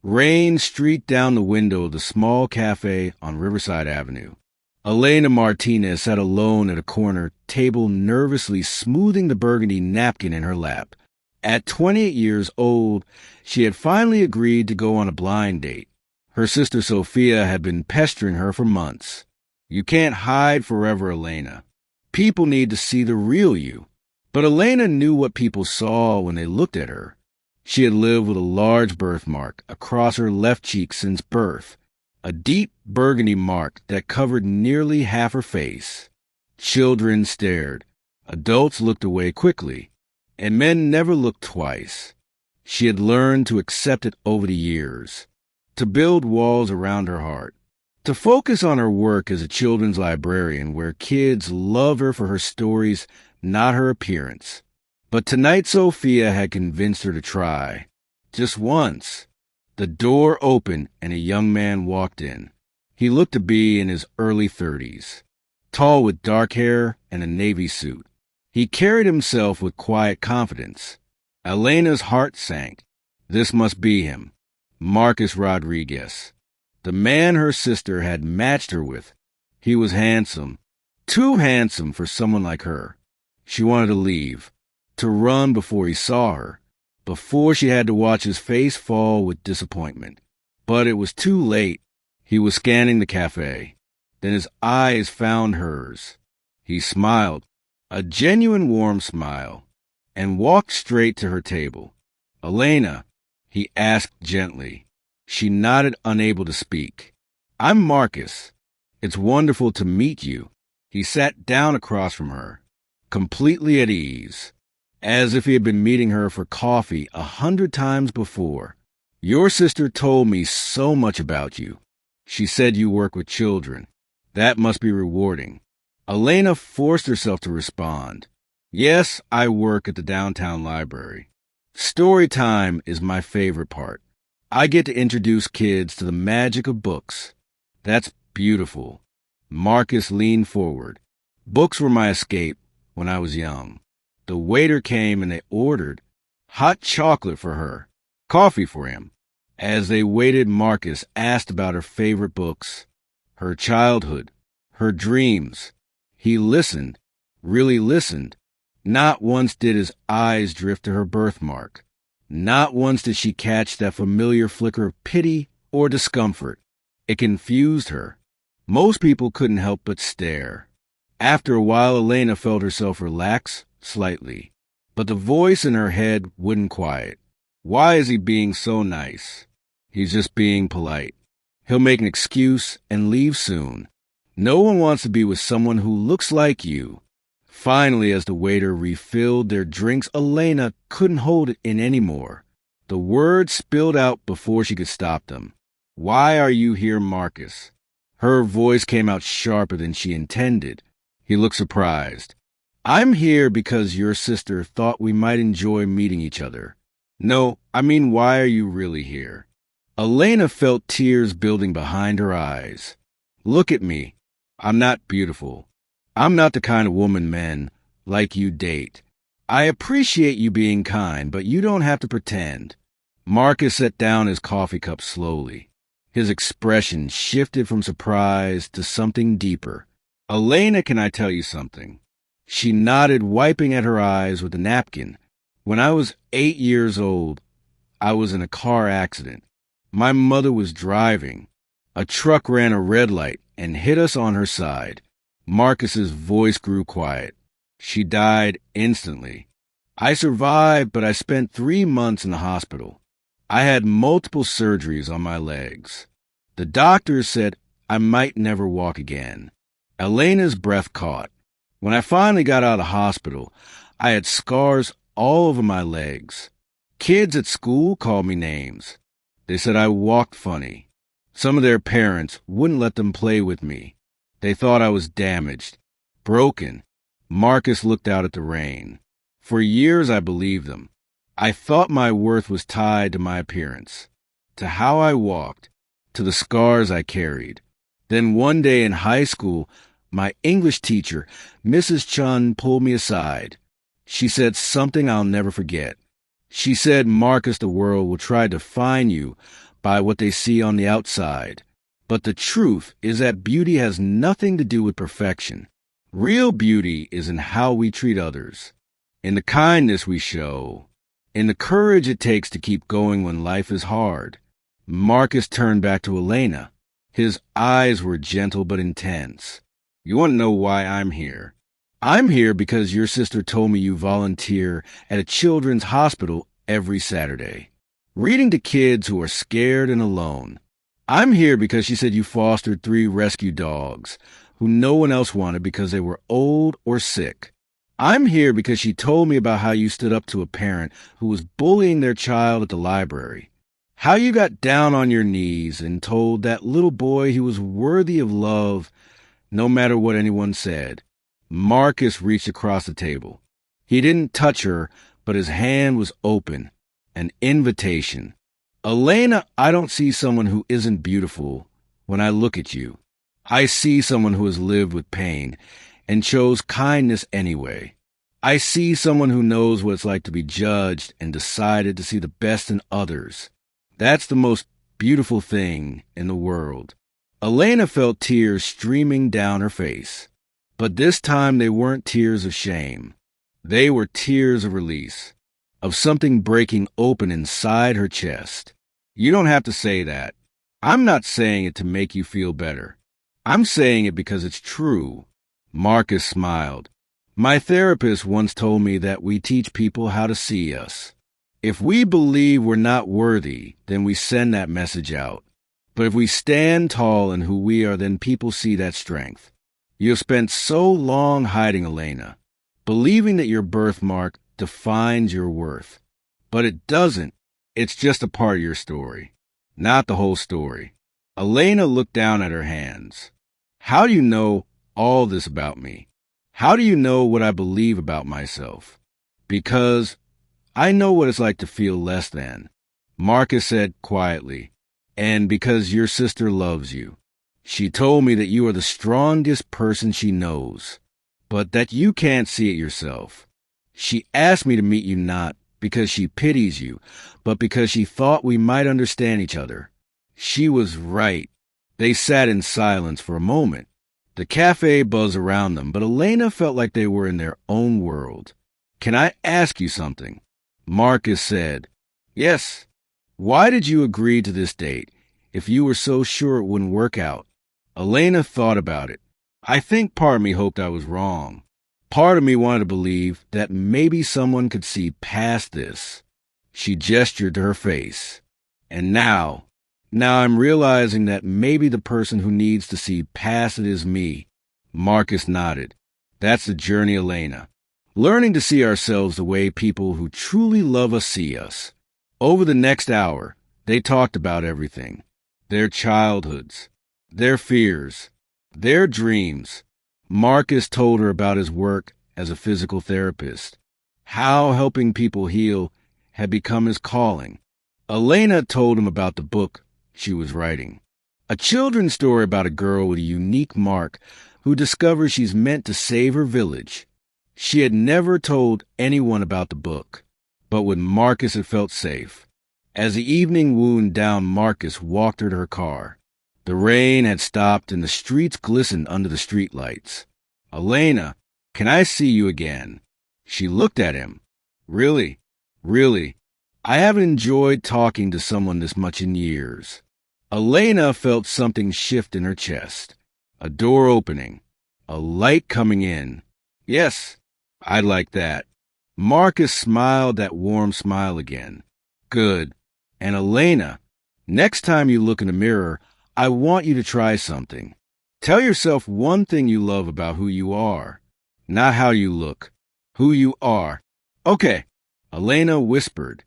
Rain streaked down the window of the small cafe on Riverside Avenue. Elena Martinez sat alone at a corner table, nervously smoothing the burgundy napkin in her lap. At 28 years old, she had finally agreed to go on a blind date. Her sister Sophia had been pestering her for months. You can't hide forever, Elena. People need to see the real you. But Elena knew what people saw when they looked at her. She had lived with a large birthmark across her left cheek since birth, a deep burgundy mark that covered nearly half her face. Children stared. Adults looked away quickly, and men never looked twice. She had learned to accept it over the years, to build walls around her heart, to focus on her work as a children's librarian where kids love her for her stories, not her appearance. But tonight Sophia had convinced her to try. Just once. The door opened and a young man walked in. He looked to be in his early 30s, tall with dark hair and a navy suit. He carried himself with quiet confidence. Elena's heart sank. This must be him, Marcus Rodriguez, the man her sister had matched her with. He was handsome, too handsome for someone like her. She wanted to leave, to run before he saw her, before she had to watch his face fall with disappointment. But it was too late. He was scanning the cafe. Then his eyes found hers. He smiled, a genuine warm smile, and walked straight to her table. Elena, he asked gently. She nodded, unable to speak. I'm Marcus. It's wonderful to meet you. He sat down across from her, completely at ease, as if he had been meeting her for coffee 100 times before. Your sister told me so much about you. She said you work with children. That must be rewarding. Elena forced herself to respond. Yes, I work at the downtown library. Story time is my favorite part. I get to introduce kids to the magic of books. That's beautiful. Marcus leaned forward. Books were my escape when I was young. The waiter came and they ordered hot chocolate for her, coffee for him. As they waited, Marcus asked about her favorite books, her childhood, her dreams. He listened, really listened. Not once did his eyes drift to her birthmark. Not once did she catch that familiar flicker of pity or discomfort. It confused her. Most people couldn't help but stare. After a while, Elena felt herself relax slightly, but the voice in her head wouldn't quiet. Why is he being so nice? He's just being polite. He'll make an excuse and leave soon. No one wants to be with someone who looks like you. Finally, as the waiter refilled their drinks, Elena couldn't hold it in anymore. The words spilled out before she could stop them. Why are you here, Marcus? Her voice came out sharper than she intended. He looked surprised. I'm here because your sister thought we might enjoy meeting each other. No, I mean, why are you really here? Elena felt tears building behind her eyes. Look at me. I'm not beautiful. I'm not the kind of woman men like you date. I appreciate you being kind, but you don't have to pretend. Marcus set down his coffee cup slowly. His expression shifted from surprise to something deeper. Elena, can I tell you something? She nodded, wiping at her eyes with a napkin. When I was 8 years old, I was in a car accident. My mother was driving. A truck ran a red light and hit us on her side. Marcus's voice grew quiet. She died instantly. I survived, but I spent 3 months in the hospital. I had multiple surgeries on my legs. The doctors said I might never walk again. Elena's breath caught. When I finally got out of the hospital, I had scars all over my legs. Kids at school called me names. They said I walked funny. Some of their parents wouldn't let them play with me. They thought I was damaged, broken. Marcus looked out at the rain. For years I believed them. I thought my worth was tied to my appearance, to how I walked, to the scars I carried. Then one day in high school, my English teacher, Mrs. Chun, pulled me aside. She said something I'll never forget. She said, Marcus, the world will try to define you by what they see on the outside. But the truth is that beauty has nothing to do with perfection. Real beauty is in how we treat others, in the kindness we show, in the courage it takes to keep going when life is hard. Marcus turned back to Elena. His eyes were gentle but intense. You want to know why I'm here? I'm here because your sister told me you volunteer at a children's hospital every Saturday, reading to kids who are scared and alone. I'm here because she said you fostered 3 rescue dogs who no one else wanted because they were old or sick. I'm here because she told me about how you stood up to a parent who was bullying their child at the library. How you got down on your knees and told that little boy he was worthy of love no matter what anyone said. Marcus reached across the table. He didn't touch her, but his hand was open, an invitation. Elena, I don't see someone who isn't beautiful when I look at you. I see someone who has lived with pain and chose kindness anyway. I see someone who knows what it's like to be judged and decided to see the best in others. That's the most beautiful thing in the world. Elena felt tears streaming down her face, but this time they weren't tears of shame. They were tears of release, of something breaking open inside her chest. You don't have to say that. I'm not saying it to make you feel better. I'm saying it because it's true. Marcus smiled. My therapist once told me that we teach people how to see us. If we believe we're not worthy, then we send that message out. But if we stand tall in who we are, then people see that strength. You have spent so long hiding, Elena, believing that your birthmark defines your worth. But it doesn't. It's just a part of your story, not the whole story. Elena looked down at her hands. How do you know all this about me? How do you know what I believe about myself? Because I know what it's like to feel less than, Marcus said quietly, and because your sister loves you. She told me that you are the strongest person she knows, but that you can't see it yourself. She asked me to meet you not because she pities you, but because she thought we might understand each other. She was right. They sat in silence for a moment. The cafe buzzed around them, but Elena felt like they were in their own world. Can I ask you something? Marcus said, Yes. Why did you agree to this date if you were so sure it wouldn't work out? Elena thought about it. I think part of me hoped I was wrong. Part of me wanted to believe that maybe someone could see past this. She gestured to her face. And now I'm realizing that maybe the person who needs to see past it is me. Marcus nodded. That's the journey, Elena. Learning to see ourselves the way people who truly love us see us. Over the next hour, they talked about everything. Their childhoods, their fears, their dreams. Marcus told her about his work as a physical therapist, how helping people heal had become his calling. Elena told him about the book she was writing, a children's story about a girl with a unique mark who discovers she's meant to save her village. She had never told anyone about the book, but with Marcus it felt safe. As the evening wound down, Marcus walked her to her car. The rain had stopped and the streets glistened under the streetlights. Elena, can I see you again? She looked at him. Really? I haven't enjoyed talking to someone this much in years. Elena felt something shift in her chest. A door opening. A light coming in. Yes, I'd like that. Marcus smiled that warm smile again. Good. And Elena, next time you look in the mirror, I want you to try something. Tell yourself one thing you love about who you are. Not how you look. Who you are. Okay, Elena whispered.